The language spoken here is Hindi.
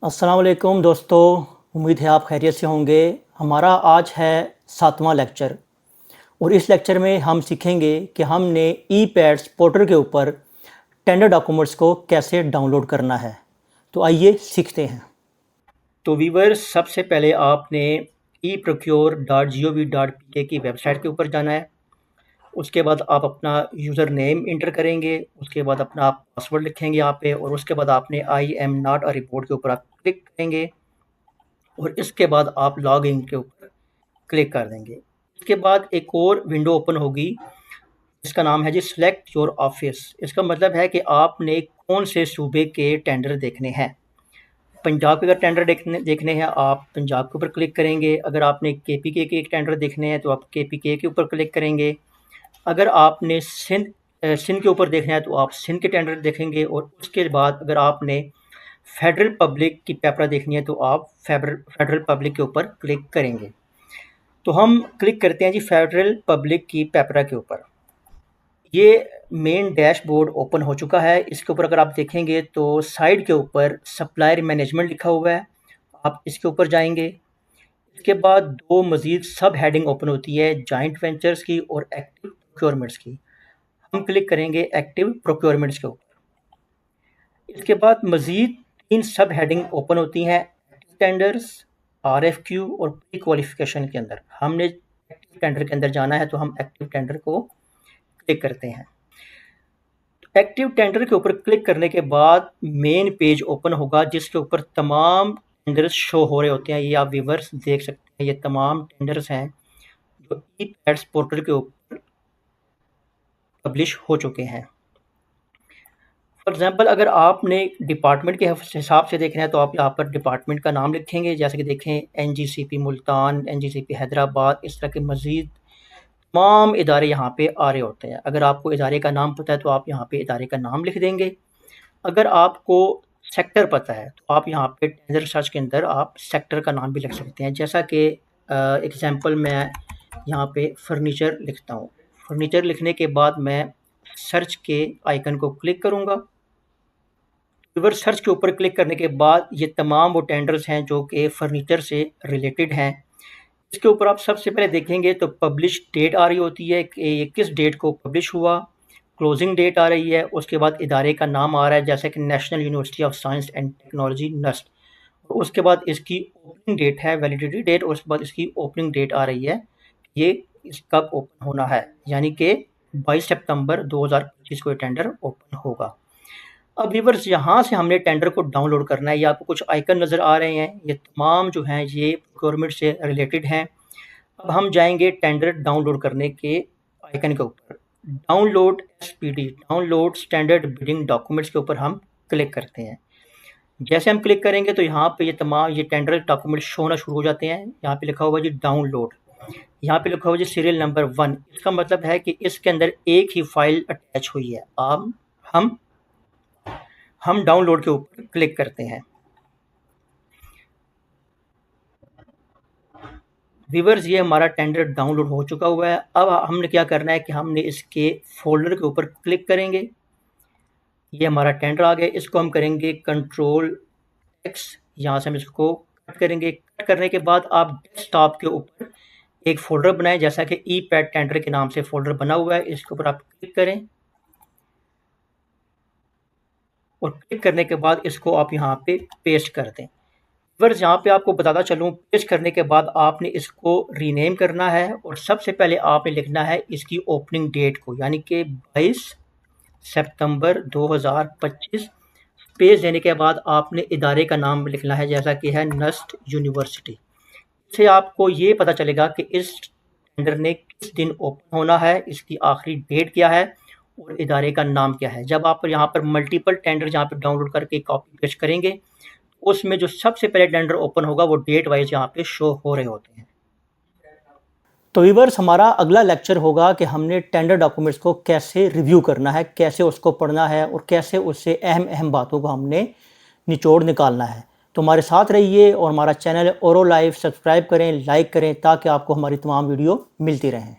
अस्सलाम वालेकुम दोस्तों, उम्मीद है आप खैरियत से होंगे। हमारा आज है 7वां लेक्चर और इस लेक्चर में हम सीखेंगे कि हमने ई-पैड्स पोर्टल के ऊपर टेंडर डॉक्यूमेंट्स को कैसे डाउनलोड करना है। तो आइए सीखते हैं। तो व्यूअर्स, सबसे पहले आपने eprocure.gov.pk की वेबसाइट के ऊपर जाना है। उसके बाद आप अपना यूज़र नेम इंटर करेंगे, उसके बाद अपना पासवर्ड लिखेंगे यहाँ पे और उसके बाद आपने I am not a report के ऊपर आप क्लिक करेंगे और इसके बाद आप लॉग इन के ऊपर क्लिक कर देंगे। इसके बाद एक और विंडो ओपन होगी जिसका नाम है जी सिलेक्ट योर ऑफिस। इसका मतलब है कि आपने कौन से सूबे के टेंडर देखने हैं। पंजाब के अगर टेंडर देखने हैं आप पंजाब के ऊपर क्लिक करेंगे। अगर आपने केपीके के टेंडर देखने हैं तो आप केपीके के ऊपर क्लिक करेंगे। अगर आपने सिंध के ऊपर देखना है तो आप सिंध के टेंडर देखेंगे और उसके बाद अगर आपने फेडरल पब्लिक की पेपरा देखनी है तो आप फेडरल पब्लिक के ऊपर क्लिक करेंगे। तो हम क्लिक करते हैं जी फेडरल पब्लिक की पेपरा के ऊपर। ये मेन डैशबोर्ड ओपन हो चुका है। इसके ऊपर अगर आप देखेंगे तो साइड के ऊपर सप्लायर मैनेजमेंट लिखा हुआ है, आप इसके ऊपर जाएंगे। इसके बाद दो मज़ीद सब हेडिंग ओपन होती है, जॉइंट वेंचर्स की और एक्टिव प्रोक्योरमेंट्स की। हम क्लिक करेंगे एक्टिव प्रोक्योरमेंट्स के ऊपर। इसके बाद मज़ीद 3 सब हेडिंग ओपन होती हैं, टेंडर्स, आरएफक्यू और प्री क्वालिफिकेशन के अंदर। हमने एक्टिव टेंडर के अंदर जाना है तो हम एक्टिव टेंडर को क्लिक करते हैं। एक्टिव टेंडर के ऊपर क्लिक करने के बाद मेन पेज ओपन होगा जिसके ऊपर तमाम टेंडर्स शो हो रहे होते हैं। ये आप व्यूअर्स देख सकते हैं, ये तमाम टेंडर्स हैं जो ई-पैड्स पोर्टल के ऊपर पब्लिश हो चुके हैं। फॉर एग्जांपल, अगर आपने डिपार्टमेंट के हिसाब से देखना है तो आप यहाँ पर डिपार्टमेंट का नाम लिखेंगे। जैसे कि देखें एनजीसीपी मुल्तान, एनजीसीपी हैदराबाद, इस तरह के मज़ीद तमाम इदारे यहाँ पे आ रहे होते हैं। अगर आपको इदारे का नाम पता है तो आप यहाँ पे इदारे का नाम लिख देंगे। अगर आपको सेक्टर पता है तो आप यहाँ पे टेंडर सर्च के अंदर आप सेक्टर का नाम भी लिख सकते हैं। जैसा कि एग्जांपल मैं यहाँ पे फर्नीचर लिखता हूँ। फर्नीचर लिखने के बाद मैं सर्च के आइकन को क्लिक करूँगा। रिवर्स सर्च के ऊपर क्लिक करने के बाद ये तमाम वो टेंडर्स हैं जो कि फर्नीचर से रिलेटेड हैं। इसके ऊपर आप सबसे पहले देखेंगे तो पब्लिश डेट आ रही होती है कि ये किस डेट को पब्लिश हुआ, क्लोजिंग डेट आ रही है, उसके बाद इदारे का नाम आ रहा है जैसे कि national university of science and technology NUST, और उसके बाद इसकी ओपनिंग डेट है, वैलिडिटी डेट, और उसके बाद इसकी ओपनिंग डेट आ रही है, ये इसका ओपन होना है, यानी कि 22 सितंबर 2025 को ये टेंडर ओपन होगा। अब व्यूअर्स, यहाँ से हमने टेंडर को डाउनलोड करना है। ये आपको कुछ आइकन नज़र आ रहे हैं, ये तमाम जो हैं ये प्रोक्योरमेंट से रिलेटेड हैं। अब हम जाएंगे टेंडर डाउनलोड करने के आइकन के ऊपर, download SPD, download standard bidding documents के ऊपर हम क्लिक करते हैं। जैसे हम क्लिक करेंगे तो यहाँ पे ये तमाम ये टेंडर डॉक्यूमेंट शो होना शुरू हो जाते हैं। यहाँ पे लिखा हुआ जी डाउनलोड, यहाँ पे लिखा हुआ जी सीरियल नंबर 1। इसका मतलब है कि इसके अंदर एक ही फाइल अटैच हुई है। अब हम डाउनलोड के ऊपर क्लिक करते हैं। व्यूअर्स, ये हमारा टेंडर डाउनलोड हो चुका हुआ है। अब हमने क्या करना है कि हमने इसके फोल्डर के ऊपर क्लिक करेंगे। ये हमारा टेंडर आ गया। इसको हम करेंगे कंट्रोल एक्स, यहाँ से हम इसको कट करेंगे। कट करने के बाद आप डेस्कटॉप के ऊपर एक फोल्डर बनाएं, जैसा कि ई-पैड टेंडर के नाम से फोल्डर बना हुआ है। इसके ऊपर आप क्लिक करें और क्लिक करने के बाद इसको आप यहाँ पे पेस्ट कर दें। व्यूअर्स, यहाँ पे आपको बताता चलूँ, पेस्ट करने के बाद आपने इसको रीनेम करना है और सबसे पहले आपने लिखना है इसकी ओपनिंग डेट को, यानी कि 22 सितंबर 2025। स्पेस देने के बाद आपने इदारे का नाम लिखना है, जैसा कि है नस्ट यूनिवर्सिटी। इससे आपको ये पता चलेगा कि इस टेंडर ने किस दिन ओपन होना है, इसकी आखिरी डेट क्या है और इदारे का नाम क्या है। जब आप यहाँ पर मल्टीपल टेंडर यहाँ पर डाउनलोड करके कॉपी पेस्ट करेंगे, उसमें जो सबसे पहले टेंडर ओपन होगा वो डेट वाइज यहाँ पे शो हो रहे होते हैं। तो व्यूअर्स, हमारा अगला लेक्चर होगा कि हमने टेंडर डॉक्यूमेंट्स को कैसे रिव्यू करना है, कैसे उसको पढ़ना है और कैसे उससे अहम बातों को हमने निचोड़ निकालना है। तो हमारे साथ रहिए और हमारा चैनल ओरो लाइव सब्सक्राइब करें, लाइक करें, ताकि आपको हमारी तमाम वीडियो मिलती रहें।